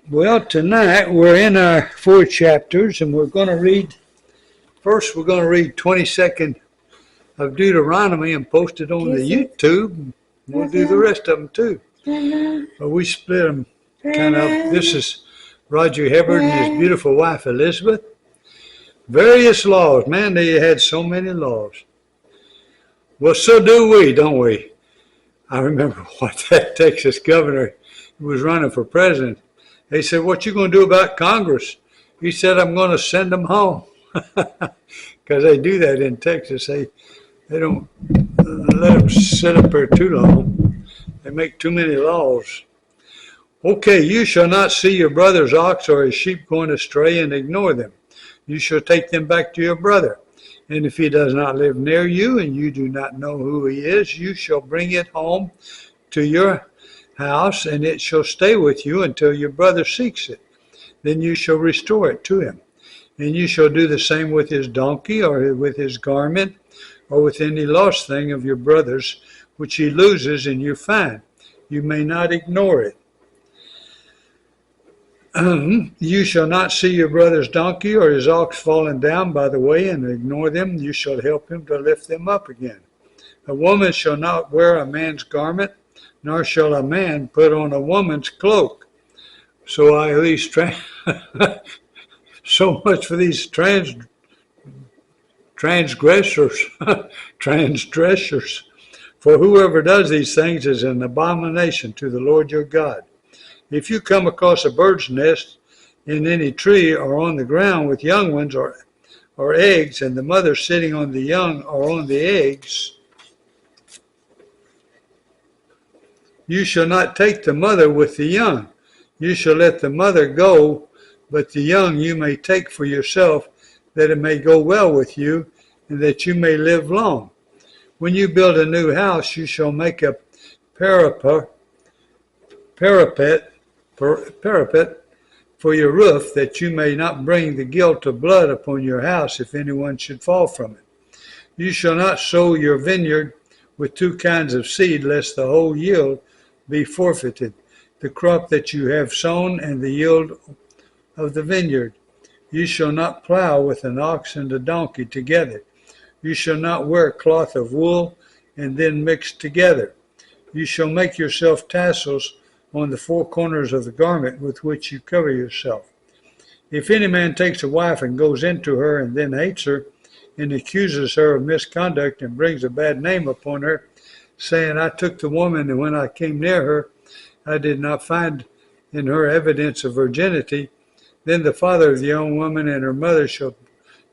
Well, tonight we're in our 4 chapters, and we're going to read. First, we're going to read 22nd of Deuteronomy and post it on the YouTube. We'll do the rest of them too. But we split them kind of. This is Roger Hibbard and his beautiful wife Elizabeth. Various laws. Man, they had so many laws. Well, so do we, don't we? I remember what that Texas governor who was running for president. They said, "What you going to do about Congress?" He said, "I'm going to send them home." Because they do that in Texas. They don't let them sit up there too long. They make too many laws. Okay, you shall not see your brother's ox or his sheep going astray and ignore them. You shall take them back to your brother. And if he does not live near you and you do not know who he is, you shall bring it home to your house, and it shall stay with you until your brother seeks it. Then you shall restore it to him. And you shall do the same with his donkey or with his garment or with any lost thing of your brother's, which he loses and you find. You may not ignore it. You shall not see your brother's donkey or his ox fallen down by the way and ignore them. You shall help him to lift them up again. A woman shall not wear a man's garment, nor shall a man put on a woman's cloak. So so much for these transgressors. Transgressors. For whoever does these things is an abomination to the Lord your God. If you come across a bird's nest in any tree or on the ground with young ones or eggs, and the mother sitting on the young or on the eggs, you shall not take the mother with the young. You shall let the mother go, but the young you may take for yourself, that it may go well with you, and that you may live long. When you build a new house, you shall make a parapet for your roof, that you may not bring the guilt of blood upon your house if anyone should fall from it. You shall not sow your vineyard with two kinds of seed, lest the whole yield be forfeited, the crop that you have sown and the yield of the vineyard. You shall not plow with an ox and a donkey together. You shall not wear cloth of wool and then mix together. You shall make yourself tassels on the four corners of the garment with which you cover yourself. If any man takes a wife and goes into her and then hates her and accuses her of misconduct and brings a bad name upon her, saying, "I took the woman, and when I came near her, I did not find in her evidence of virginity," then the father of the young woman and her mother shall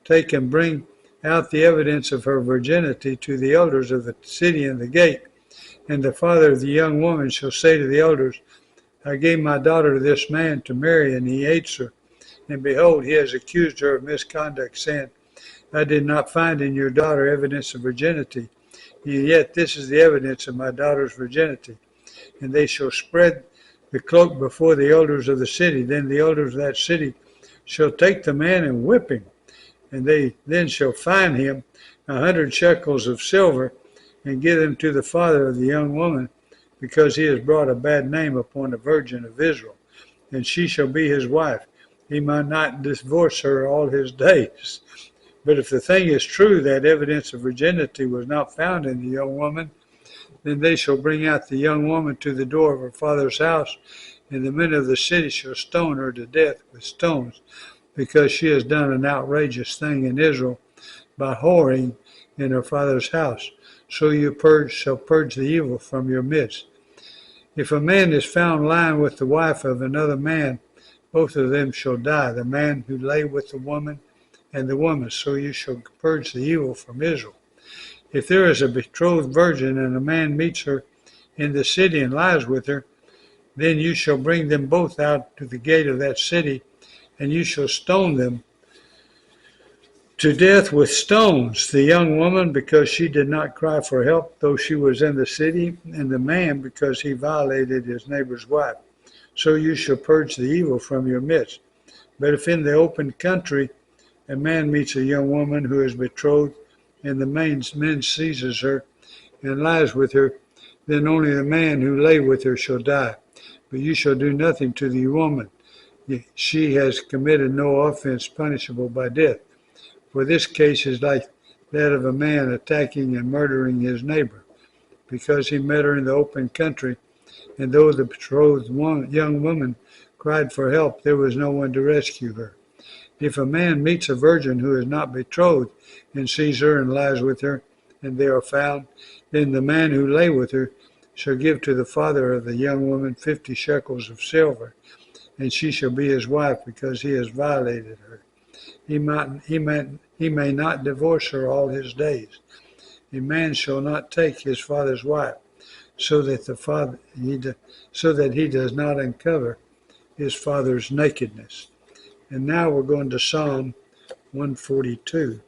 take and bring out the evidence of her virginity to the elders of the city and the gate. And the father of the young woman shall say to the elders, "I gave my daughter to this man to marry, and he hates her. And behold, he has accused her of misconduct, saying, I did not find in your daughter evidence of virginity. Yet this is the evidence of my daughter's virginity." And they shall spread the cloak before the elders of the city. Then the elders of that city shall take the man and whip him. And they then shall fine him 100 shekels of silver, and give them to the father of the young woman, because he has brought a bad name upon the virgin of Israel. And she shall be his wife. He might not divorce her all his days. But if the thing is true, that evidence of virginity was not found in the young woman, then they shall bring out the young woman to the door of her father's house, and the men of the city shall stone her to death with stones, because she has done an outrageous thing in Israel by whoring in her father's house. So you shall purge the evil from your midst. If a man is found lying with the wife of another man, both of them shall die, the man who lay with the woman and the woman. So you shall purge the evil from Israel. If there is a betrothed virgin and a man meets her in the city and lies with her, then you shall bring them both out to the gate of that city, and you shall stone them to death with stones, the young woman because she did not cry for help, though she was in the city, and the man because he violated his neighbor's wife. So you shall purge the evil from your midst. But if in the open country a man meets a young woman who is betrothed, and the man seizes her and lies with her, then only the man who lay with her shall die. But you shall do nothing to the woman, she has committed no offense punishable by death. For this case is like that of a man attacking and murdering his neighbor, because he met her in the open country, and though the betrothed young woman cried for help, there was no one to rescue her. If a man meets a virgin who is not betrothed and sees her and lies with her, and they are found, then the man who lay with her shall give to the father of the young woman 50 shekels of silver, and she shall be his wife because he has violated her. He may not divorce her all his days. A man shall not take his father's wife, so that he does not uncover his father's nakedness. And now we're going to Psalm 142.